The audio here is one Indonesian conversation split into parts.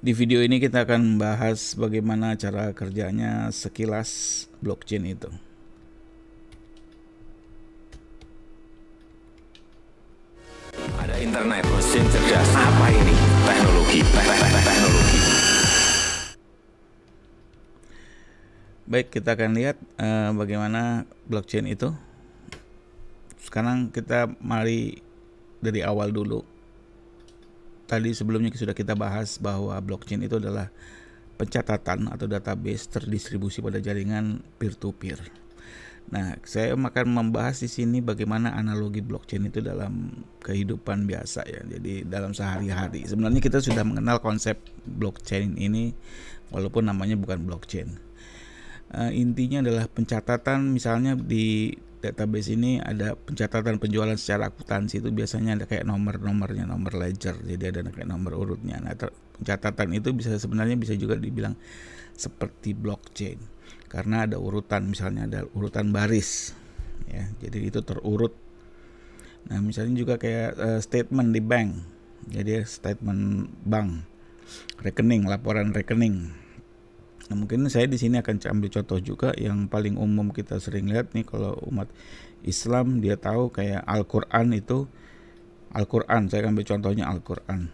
Di video ini kita akan membahas bagaimana cara kerjanya sekilas blockchain itu. Ada internet, mesin cerdas. Apa ini? Teknologi. Teknologi. Baik, kita akan lihat bagaimana blockchain itu. Sekarang kita mari dari awal dulu. Tadi sebelumnya sudah kita bahas bahwa blockchain itu adalah pencatatan atau database terdistribusi pada jaringan peer-to-peer. Nah, saya akan membahas di sini bagaimana analogi blockchain itu dalam kehidupan biasa ya. Jadi dalam sehari-hari. Sebenarnya kita sudah mengenal konsep blockchain ini walaupun namanya bukan blockchain. Intinya adalah pencatatan, misalnya di database ini ada pencatatan penjualan secara akuntansi, itu biasanya ada kayak nomor-nomornya, nomor ledger, jadi ada kayak nomor urutnya. Nah, pencatatan itu sebenarnya bisa juga dibilang seperti blockchain karena ada urutan, misalnya ada urutan baris ya, jadi itu terurut. Nah, misalnya juga kayak statement di bank, jadi statement bank, rekening, laporan rekening. Nah, mungkin saya di sini akan ambil contoh juga yang paling umum kita sering lihat nih, kalau umat Islam dia tahu kayak Al-Quran itu. Al-Quran, saya ambil contohnya Al-Quran.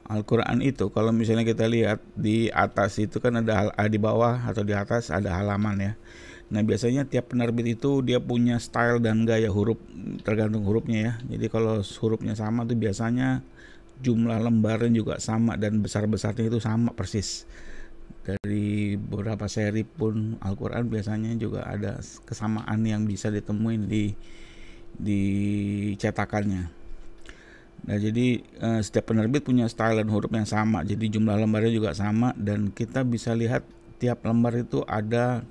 Al-Quran itu kalau misalnya kita lihat di atas itu kan ada di bawah atau di atas ada halaman ya. Nah, biasanya tiap penerbit itu dia punya style dan gaya huruf, tergantung hurufnya ya. Jadi kalau hurufnya sama tuh biasanya jumlah lembarnya juga sama dan besar-besarnya itu sama persis. Dari beberapa seri pun Al-Quran biasanya juga ada kesamaan yang bisa ditemuin di cetakannya. Nah, jadi setiap penerbit punya style dan huruf yang sama, jadi jumlah lembarnya juga sama, dan kita bisa lihat tiap lembar itu ada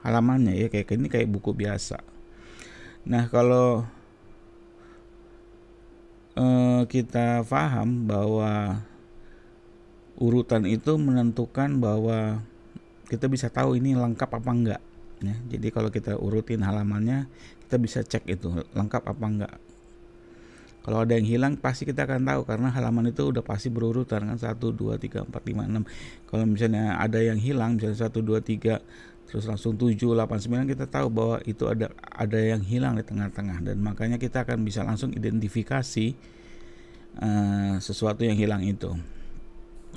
halamannya ya, kayak ini kayak buku biasa. Nah, kalau kita paham bahwa urutan itu menentukan bahwa kita bisa tahu ini lengkap apa enggak ya. Jadi kalau kita urutin halamannya, kita bisa cek itu lengkap apa enggak. Kalau ada yang hilang pasti kita akan tahu karena halaman itu udah pasti berurutan kan, 1, 2, 3, 4, 5, 6. Kalau misalnya ada yang hilang, misalnya 1, 2, 3 terus langsung 7, 8, 9, kita tahu bahwa itu ada yang hilang di tengah-tengah, dan makanya kita akan bisa langsung identifikasi sesuatu yang hilang itu,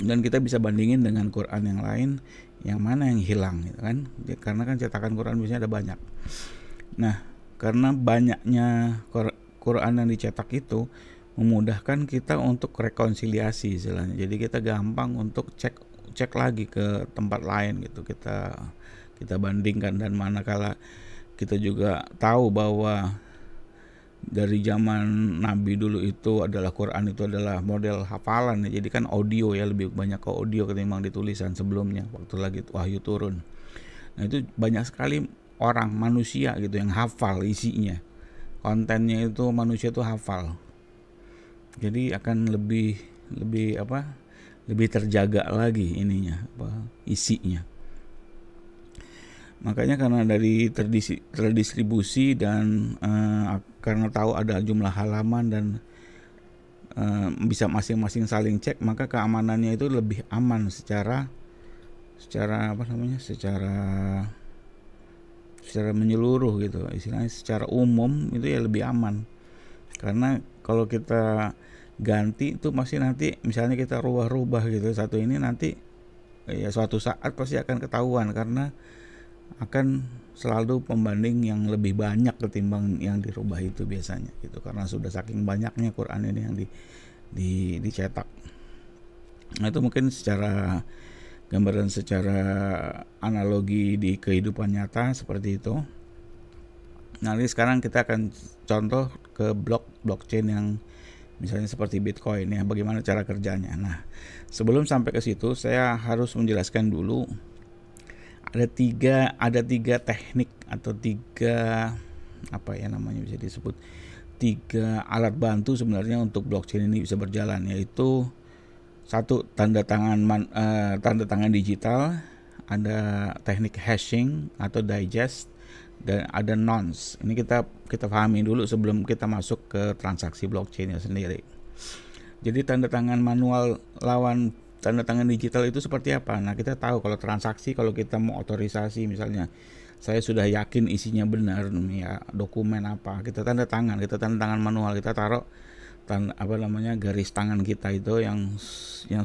dan kita bisa bandingin dengan Quran yang lain, yang mana yang hilang gitu kan, karena kan cetakan Quran biasanya ada banyak. Nah, karena banyaknya Quran yang dicetak itu memudahkan kita untuk rekonsiliasi istilahnya, jadi kita gampang untuk cek lagi ke tempat lain gitu, kita bandingkan. Dan manakala kita juga tahu bahwa dari zaman Nabi dulu itu adalah Quran itu adalah model hafalan ya, jadi kan audio ya, lebih banyak ke audio ketimbang di tulisan sebelumnya waktu lagi wahyu turun. Nah, itu banyak sekali orang manusia gitu yang hafal isinya, kontennya itu manusia itu hafal, jadi akan lebih terjaga lagi ininya isinya. Makanya karena dari terdistribusi dan karena tahu ada jumlah halaman dan bisa masing-masing saling cek, maka keamanannya itu lebih aman secara menyeluruh gitu, istilahnya secara umum itu ya lebih aman. Karena kalau kita ganti itu masih nanti misalnya kita rubah-rubah gitu satu ini, nanti ya suatu saat pasti akan ketahuan karena akan selalu pembanding yang lebih banyak ketimbang yang dirubah itu biasanya gitu, karena sudah saking banyaknya Quran ini yang dicetak. Nah, itu mungkin secara gambaran, secara analogi di kehidupan nyata seperti itu. Nanti sekarang kita akan contoh ke blockchain yang misalnya seperti Bitcoin ya, bagaimana cara kerjanya. Nah, sebelum sampai ke situ saya harus menjelaskan dulu ada tiga teknik atau tiga bisa disebut tiga alat bantu sebenarnya untuk blockchain ini bisa berjalan, yaitu satu, tanda tangan digital, ada teknik hashing atau digest, dan ada nonce. Ini kita pahami dulu sebelum kita masuk ke transaksi blockchainnya sendiri. Jadi tanda tangan manual lawan tanda tangan digital itu seperti apa? Nah, kita tahu kalau transaksi, kalau kita mau otorisasi misalnya, saya sudah yakin isinya benar ya, dokumen apa, kita tanda tangan manual, kita taruh garis tangan kita itu yang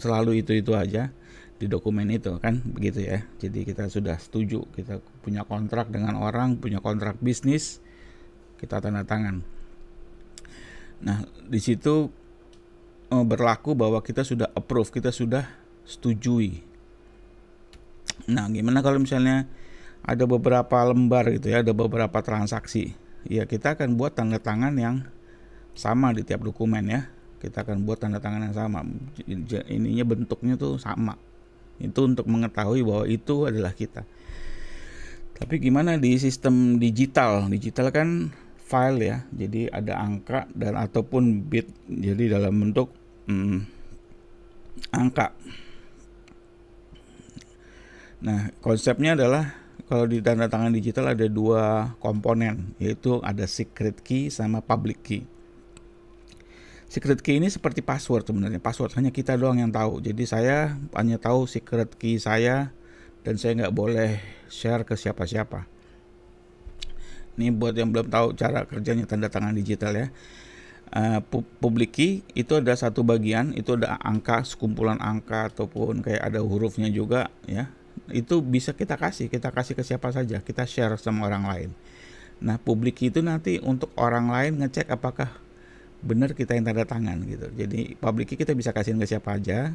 selalu itu aja di dokumen itu kan, begitu ya. Jadi kita sudah setuju, kita punya kontrak dengan orang, punya kontrak bisnis, kita tanda tangan. Nah, di situ berlaku bahwa kita sudah approve, kita sudah setujui. Nah, gimana kalau misalnya ada beberapa lembar gitu ya, ada beberapa transaksi, ya kita akan buat tanda tangan yang sama di tiap dokumen ya. Kita akan buat tanda tangan yang sama, ininya bentuknya tuh sama. Itu untuk mengetahui bahwa itu adalah kita. Tapi gimana di sistem digital? Digital kan file ya, jadi ada angka dan ataupun bit, jadi dalam bentuk angka. Nah, konsepnya adalah kalau di tanda tangan digital ada dua komponen, yaitu ada secret key sama public key. Secret key ini seperti password sebenarnya. Password hanya kita doang yang tahu. Jadi saya hanya tahu secret key saya dan saya nggak boleh share ke siapa-siapa. Ini buat yang belum tahu cara kerjanya tanda tangan digital ya. Public key itu ada satu bagian, itu ada angka, sekumpulan angka ataupun kayak ada hurufnya juga ya. Itu bisa kita kasih ke siapa saja, kita share sama orang lain. Nah, public key itu nanti untuk orang lain ngecek apakah benar kita yang tanda tangan gitu. Jadi public key kita bisa kasihin ke siapa aja,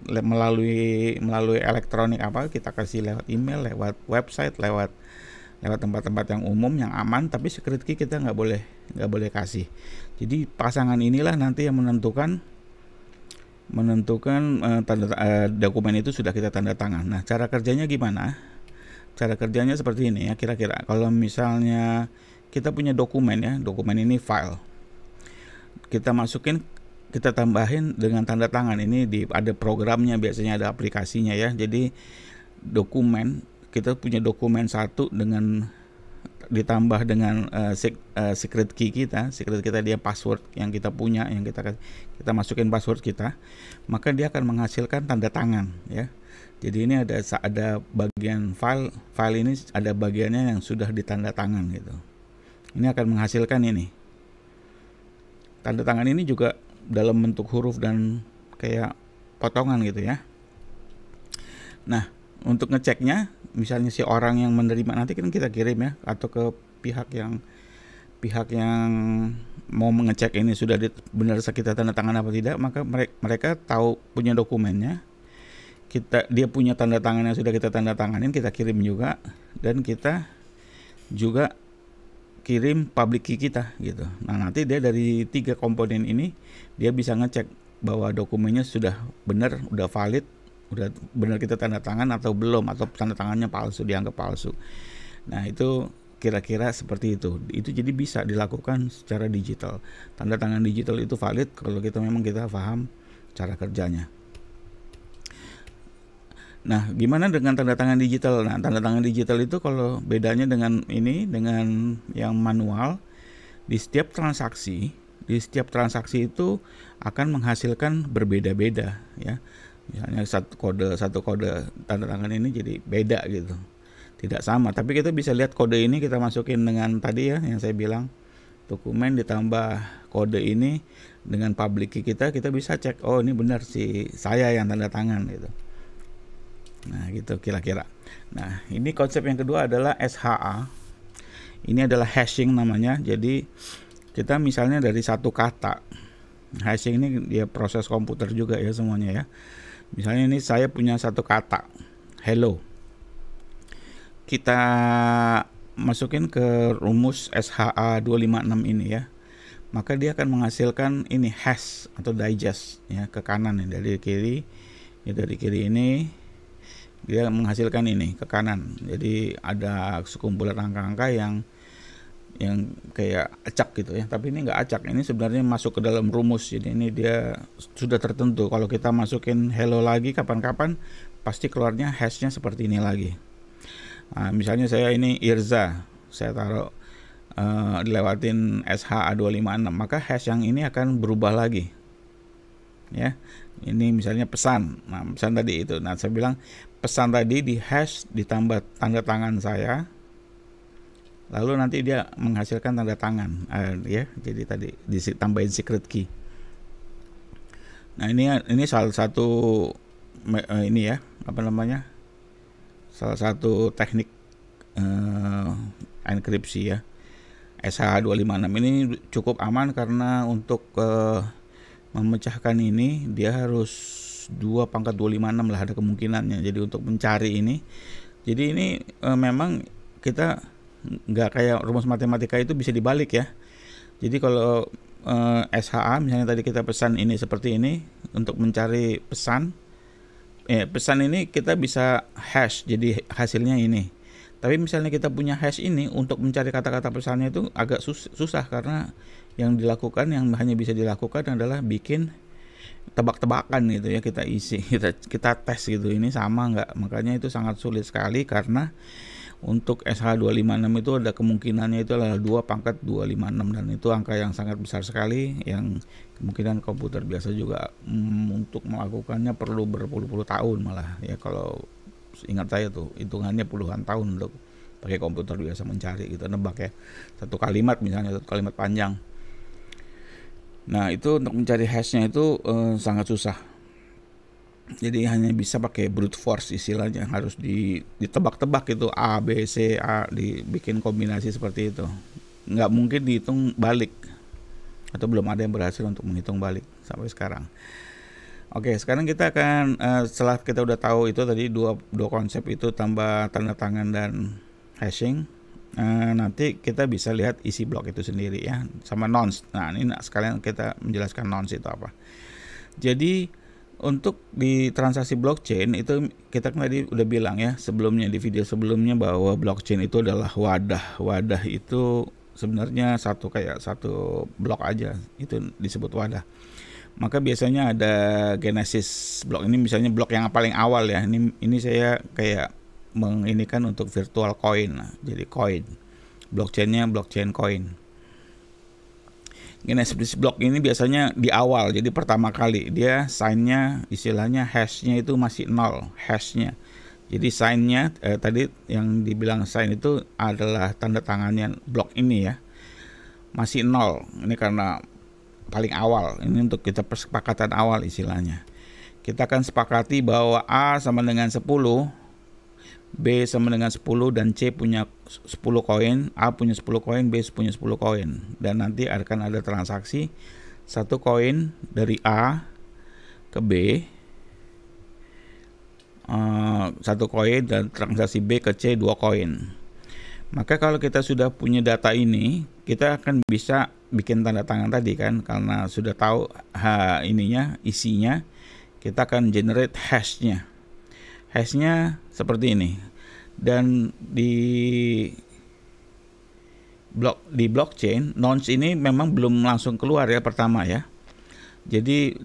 melalui elektronik apa, kita kasih lewat email, lewat website, lewat tempat-tempat yang umum yang aman, tapi secret key kita nggak boleh kasih. Jadi pasangan inilah nanti yang menentukan dokumen itu sudah kita tanda tangan. Nah, cara kerjanya gimana? Cara kerjanya seperti ini ya, kira-kira. Kalau misalnya kita punya dokumen ya, dokumen ini file. Kita masukin, kita tambahin dengan tanda tangan. Ini ada programnya, biasanya ada aplikasinya ya. Jadi dokumen, kita punya dokumen satu dengan ditambah dengan secret key kita dia password yang kita punya, yang kita masukin password kita, maka dia akan menghasilkan tanda tangan ya. Jadi ini ada bagian file ini ada bagiannya yang sudah ditanda tangan gitu. Ini akan menghasilkan ini. Tanda tangan ini juga dalam bentuk huruf dan kayak potongan gitu ya. Nah, untuk ngeceknya, misalnya si orang yang menerima nanti kan kita kirim ya, atau ke pihak yang mau mengecek ini sudah benar kita tanda tangan apa tidak, maka mereka tahu punya dokumennya, dia punya tanda tangan yang sudah kita tanda tanganin, kita kirim juga, dan kita juga kirim public key kita gitu. Nah, nanti dia dari 3 komponen ini dia bisa ngecek bahwa dokumennya sudah benar, udah valid, udah benar kita tanda tangan atau belum, atau tanda tangannya palsu, dianggap palsu. Nah, itu kira-kira seperti itu. Itu jadi bisa dilakukan secara digital. Tanda tangan digital itu valid kalau kita paham cara kerjanya. Nah, gimana dengan tanda tangan digital? Nah, tanda tangan digital itu kalau bedanya dengan yang manual, di setiap transaksi itu akan menghasilkan berbeda-beda ya. Misalnya satu kode tanda tangan ini jadi beda gitu, tidak sama. Tapi kita bisa lihat kode ini, kita masukin dengan tadi ya yang saya bilang, dokumen ditambah kode ini dengan public key kita bisa cek, oh ini benar saya yang tanda tangan gitu. Nah gitu kira-kira. Nah, ini konsep yang kedua adalah SHA. Ini adalah hashing namanya. Jadi kita misalnya dari satu kata, hashing ini dia proses komputer juga ya semuanya ya. Misalnya ini saya punya satu kata, hello. Kita masukin ke rumus SHA 256 ini ya. Maka dia akan menghasilkan ini hash atau digest ya, ke kanan nih, dari kiri. Ya, dari kiri ini dia menghasilkan ini ke kanan. Jadi ada sekumpulan angka-angka yang kayak acak gitu ya, tapi ini nggak acak, ini sebenarnya masuk ke dalam rumus. Jadi ini dia sudah tertentu, kalau kita masukin hello lagi kapan-kapan pasti keluarnya hashnya seperti ini lagi. Nah, misalnya saya ini Irza, saya taruh dilewatin SHA 256, maka hash yang ini akan berubah lagi ya. Ini misalnya pesan. Nah, pesan tadi itu. Nah, saya bilang pesan tadi di hash ditambah tanda tangan saya. Lalu nanti dia menghasilkan tanda tangan, ya. Jadi tadi ditambahin secret key. Nah, ini salah satu ini ya, salah satu teknik enkripsi ya. SH256 ini cukup aman karena untuk memecahkan ini dia harus 2⁻256 lah, ada kemungkinannya. Jadi untuk mencari ini, jadi ini memang kita nggak kayak rumus matematika itu bisa dibalik ya. Jadi kalau SHA misalnya tadi kita pesan ini seperti ini, untuk mencari pesan ini kita bisa hash, jadi hasilnya ini. Tapi misalnya kita punya hash ini, untuk mencari kata-kata pesannya itu agak susah karena yang hanya bisa dilakukan adalah bikin tebak-tebakan gitu ya, kita isi, kita tes gitu, ini sama nggak. Makanya itu sangat sulit sekali karena untuk SH256 itu ada kemungkinannya itu adalah 2⁻256, dan itu angka yang sangat besar sekali, yang kemungkinan komputer biasa juga untuk melakukannya perlu berpuluh-puluh tahun malah ya. Kalau ingat saya tuh hitungannya puluhan tahun untuk pakai komputer biasa mencari gitu, nebak ya, satu kalimat misalnya, satu kalimat panjang. Nah, itu untuk mencari hashnya itu sangat susah. Jadi hanya bisa pakai brute force istilahnya, harus ditebak-tebak itu A, B, C, A, dibikin kombinasi seperti itu. Nggak mungkin dihitung balik, atau belum ada yang berhasil untuk menghitung balik sampai sekarang. Oke, sekarang kita akan setelah kita udah tahu itu tadi dua konsep itu, tambah tanda tangan dan hashing. Nanti kita bisa lihat isi blok itu sendiri ya, sama nonce. Nah, ini sekalian kita menjelaskan nonce itu apa. Jadi untuk di transaksi blockchain itu kita tadi udah bilang ya sebelumnya, di video sebelumnya, bahwa blockchain itu adalah wadah. Wadah itu sebenarnya satu blok aja, itu disebut wadah. Maka biasanya ada genesis blok, ini misalnya blok yang paling awal ya. Ini saya kayak menginikan untuk virtual coin. Nah, jadi coin, blockchainnya blockchain coin. Genesis blok ini biasanya di awal, jadi pertama kali dia sign-nya, istilahnya hash-nya itu masih 0 hash-nya. Jadi sign-nya tadi yang dibilang sign itu adalah tanda tangannya blok ini ya, masih 0. Ini karena paling awal, ini untuk kita persepakatan awal istilahnya. Kita akan sepakati bahwa A sama dengan 10, B sama dengan 10, dan C punya 10 koin, A punya 10 koin, B punya 10 koin. Dan nanti akan ada transaksi satu koin dari A ke B, satu koin, dan transaksi B ke C 2 koin. Maka kalau kita sudah punya data ini, kita akan bisa bikin tanda tangan tadi kan, karena sudah tahu isinya, kita akan generate hashnya. Hashnya seperti ini. Dan di blockchain nonce ini memang belum langsung keluar ya pertama ya. Jadi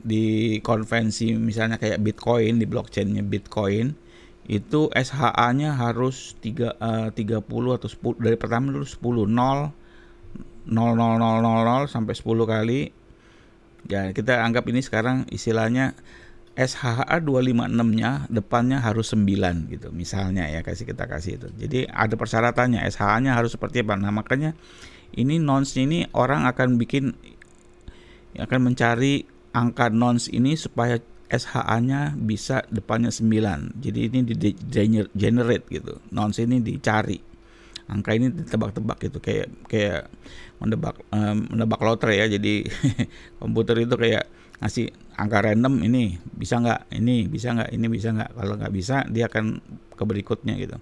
di konvensi misalnya kayak Bitcoin, di blockchainnya Bitcoin itu SHA-nya harus 30 atau 10, dari pertama dulu 10 0 sampai 10 kali. Ya, kita anggap ini sekarang istilahnya SHA256-nya depannya harus 9 gitu misalnya ya, kita kasih itu. Jadi ada persyaratannya, SHA-nya harus seperti apa. Nah, makanya ini nonce ini orang akan mencari angka nonce ini supaya SHA-nya bisa depannya 9. Jadi ini di generate gitu. Nonce ini dicari. Angka ini ditebak-tebak gitu, kayak menebak lotre ya. Jadi komputer itu kayak ngasih angka random, ini bisa nggak, ini bisa nggak, ini bisa nggak. Kalau nggak bisa, dia akan ke berikutnya gitu.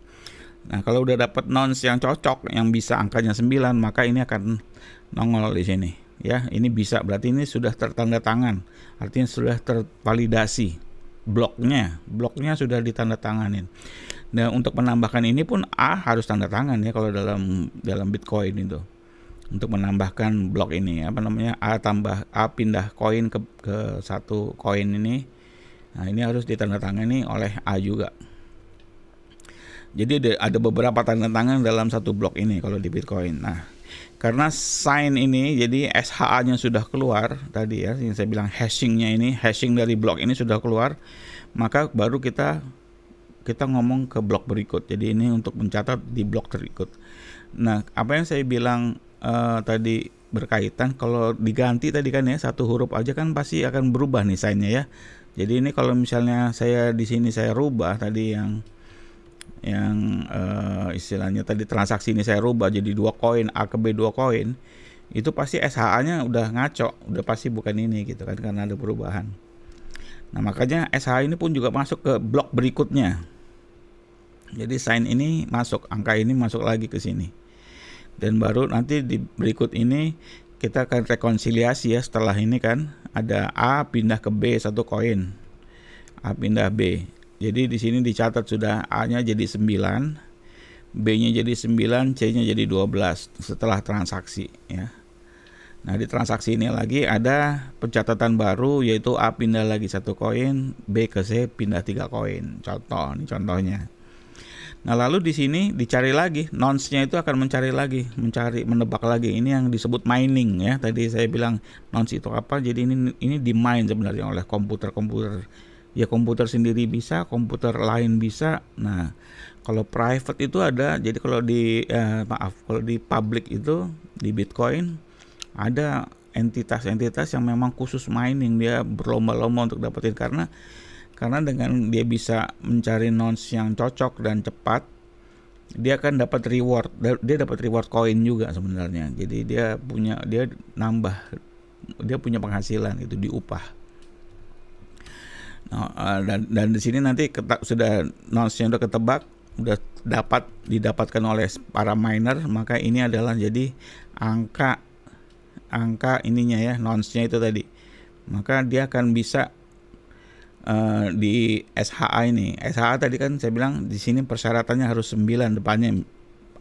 Nah, kalau udah dapat nonce yang cocok, yang bisa angkanya 9, maka ini akan nongol di sini. Ya, ini bisa, berarti ini sudah tertanda tangan, artinya sudah tervalidasi bloknya sudah ditanda tanganin. Nah, untuk menambahkan ini pun A harus tanda tangan ya, kalau dalam Bitcoin itu, untuk menambahkan blok ini A pindah koin ke satu koin ini. Nah, ini harus ditanda tangani oleh A juga. Jadi ada beberapa tanda tangan dalam satu blok ini kalau di Bitcoin. Nah, karena sign ini, jadi SHA-nya sudah keluar tadi ya, yang saya bilang hashing-nya ini, hashing dari blok ini sudah keluar, maka baru kita ngomong ke blok berikut. Jadi ini untuk mencatat di blok berikut. Nah, apa yang saya bilang tadi berkaitan, kalau diganti tadi kan ya, satu huruf aja kan pasti akan berubah nih sign-nya ya. Jadi ini kalau misalnya saya di sini saya rubah tadi yang istilahnya tadi transaksi ini saya rubah jadi 2 koin A ke B 2 koin, itu pasti SHA-nya udah ngaco, udah pasti bukan ini gitu kan, karena ada perubahan. Nah, makanya SHA ini pun juga masuk ke blok berikutnya. Jadi sign ini masuk, angka ini masuk lagi ke sini. Dan baru nanti di berikut ini kita akan rekonsiliasi ya, setelah ini kan ada A pindah ke B 1 koin. A pindah B. Jadi di sini dicatat sudah A-nya jadi 9, B-nya jadi 9, C-nya jadi 12 setelah transaksi ya. Nah, di transaksi ini lagi ada pencatatan baru, yaitu A pindah lagi 1 koin, B ke C pindah 3 koin. Contoh, ini contohnya. Nah, lalu di sini dicari lagi, nonce-nya itu akan mencari lagi, menebak lagi. Ini yang disebut mining ya. Tadi saya bilang nonce itu apa? Jadi ini di-mine sebenarnya oleh komputer-komputer. Ya, komputer sendiri bisa, komputer lain bisa. Nah, kalau private itu ada. Jadi kalau kalau di public itu di Bitcoin ada entitas-entitas yang memang khusus mining, dia berlomba-lomba untuk dapetin, karena dengan dia bisa mencari nonce yang cocok dan cepat, dia akan dapat reward. Dia dapat reward koin juga sebenarnya. Jadi dia punya penghasilan itu, diupah. Nah, dan di sini nanti sudah nonce-nya udah ketebak, udah didapatkan oleh para miner, maka ini adalah jadi angka ininya ya, nonce-nya itu tadi. Maka dia akan bisa di SHA ini. SHA tadi kan saya bilang di sini persyaratannya harus 9 depannya,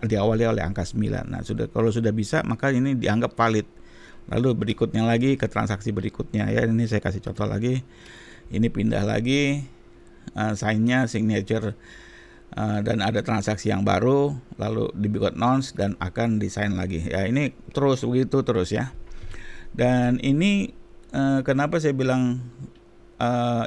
diawali oleh angka 9. Nah, kalau sudah bisa, maka ini dianggap valid. Lalu berikutnya lagi ke transaksi berikutnya ya. Ini saya kasih contoh lagi. Ini pindah lagi sign-nya, signature, dan ada transaksi yang baru, lalu dibuat nonce dan akan di-sign lagi. Ya, ini terus begitu terus ya. Dan ini kenapa saya bilang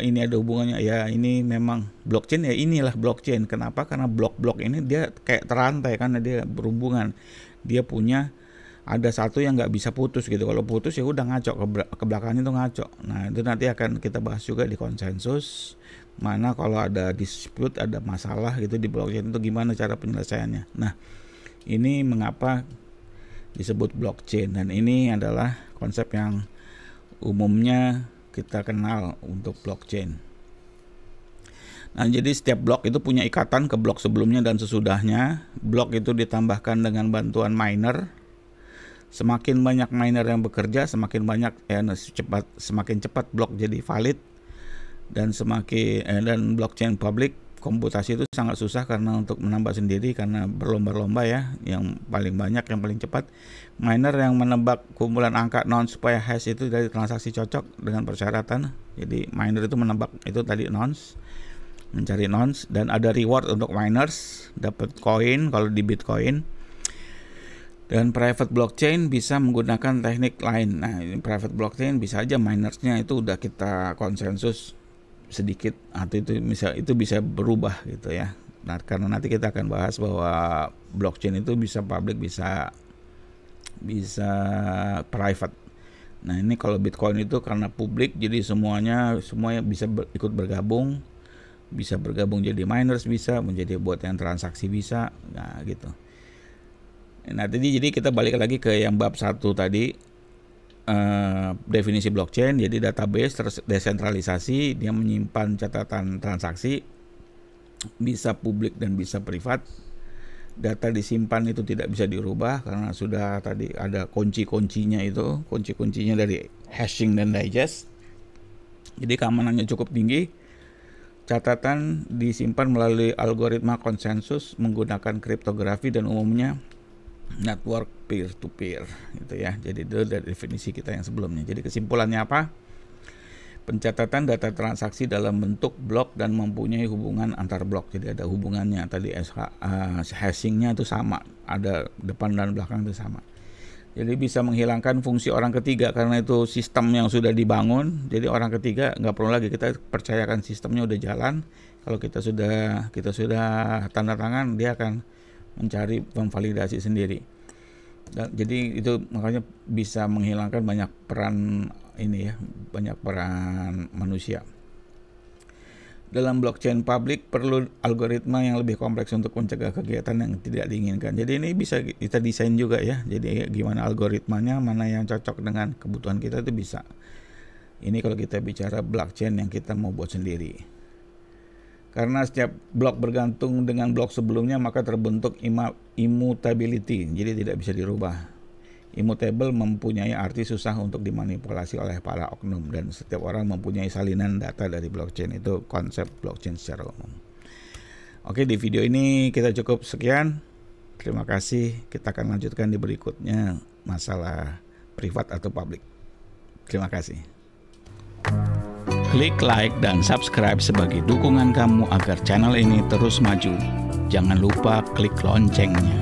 ini ada hubungannya? Ya, ini memang blockchain ya, inilah blockchain. Kenapa? Karena blok-blok ini dia kayak terantai, karena dia berhubungan. Dia punya ada satu yang nggak bisa putus gitu. Kalau putus ya udah ngaco, ke belakangnya itu ngaco. Nah, itu nanti akan kita bahas juga di konsensus. Mana kalau ada dispute, ada masalah gitu di blockchain itu gimana cara penyelesaiannya. Nah, ini mengapa disebut blockchain, dan ini adalah konsep yang umumnya kita kenal untuk blockchain. Nah, jadi setiap blok itu punya ikatan ke blok sebelumnya dan sesudahnya. Blok itu ditambahkan dengan bantuan miner. Semakin banyak miner yang bekerja, semakin cepat blok jadi valid, dan dan blockchain public komputasi itu sangat susah karena untuk menambah sendiri, karena berlomba-lomba ya, yang paling banyak, yang paling cepat. Miner yang menebak kumpulan angka nonce supaya hash itu dari transaksi cocok dengan persyaratan. Jadi miner itu menebak itu tadi nonce, mencari nonce, dan ada reward untuk miners, dapat koin kalau di Bitcoin. Dan private blockchain bisa menggunakan teknik lain. Nah, ini private blockchain bisa aja minersnya itu udah kita konsensus sedikit, atau itu bisa berubah gitu ya. Nah, karena nanti kita akan bahas bahwa blockchain itu bisa public, bisa private. Nah, ini kalau Bitcoin itu karena publik, jadi semuanya bisa ikut bergabung, bisa bergabung jadi miners, bisa menjadi buat yang transaksi bisa, nah gitu. Nah, jadi kita balik lagi ke yang bab 1 tadi, definisi blockchain. Jadi database desentralisasi, dia menyimpan catatan transaksi, bisa publik dan bisa privat. Data disimpan itu tidak bisa dirubah karena sudah tadi ada kunci-kuncinya dari hashing dan digest. Jadi keamanannya cukup tinggi. Catatan disimpan melalui algoritma konsensus menggunakan kriptografi dan umumnya network peer-to-peer gitu ya. Jadi itu dari definisi kita yang sebelumnya. Jadi kesimpulannya apa? Pencatatan data transaksi dalam bentuk blok dan mempunyai hubungan antar blok. Jadi ada hubungannya. Tadi hashingnya itu sama, ada depan dan belakang itu sama. Jadi bisa menghilangkan fungsi orang ketiga karena itu sistem yang sudah dibangun. Jadi orang ketiga nggak perlu lagi, kita percayakan sistemnya udah jalan. Kalau kita sudah tanda tangan, dia akan mencari memvalidasi sendiri. Jadi itu makanya bisa menghilangkan banyak peran banyak peran manusia. Dalam blockchain publik perlu algoritma yang lebih kompleks untuk mencegah kegiatan yang tidak diinginkan. Jadi ini bisa kita desain juga ya. Jadi gimana algoritmanya, mana yang cocok dengan kebutuhan kita itu bisa. Ini kalau kita bicara blockchain yang kita mau buat sendiri. Karena setiap blok bergantung dengan blok sebelumnya, maka terbentuk immutability. Jadi tidak bisa dirubah. Immutable mempunyai arti susah untuk dimanipulasi oleh para oknum, dan setiap orang mempunyai salinan data dari blockchain. Itu konsep blockchain secara umum. Oke, di video ini kita cukup sekian. Terima kasih. Kita akan lanjutkan di berikutnya masalah privat atau publik. Terima kasih. Klik like dan subscribe sebagai dukungan kamu agar channel ini terus maju. Jangan lupa klik loncengnya.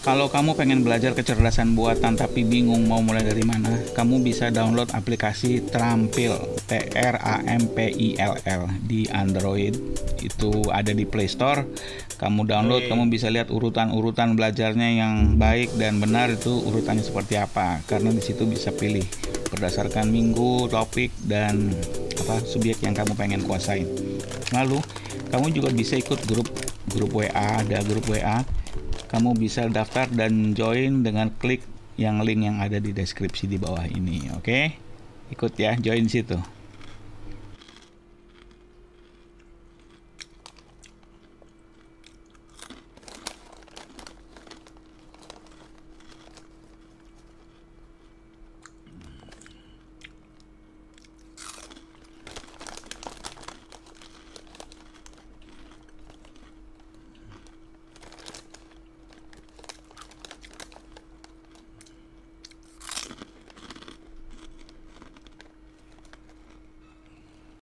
Kalau kamu pengen belajar kecerdasan buatan tapi bingung mau mulai dari mana, kamu bisa download aplikasi Trampil, TRAMPILL di Android. Itu ada di Play Store. Kamu download, kamu bisa lihat urutan-urutan belajarnya yang baik dan benar, itu urutannya seperti apa. Karena di situ bisa pilih berdasarkan minggu, topik, dan subjek yang kamu pengen kuasain. Lalu, kamu juga bisa ikut grup WA, ada grup WA. Kamu bisa daftar dan join dengan klik link yang ada di deskripsi di bawah ini. Oke? Ikut ya, join situ.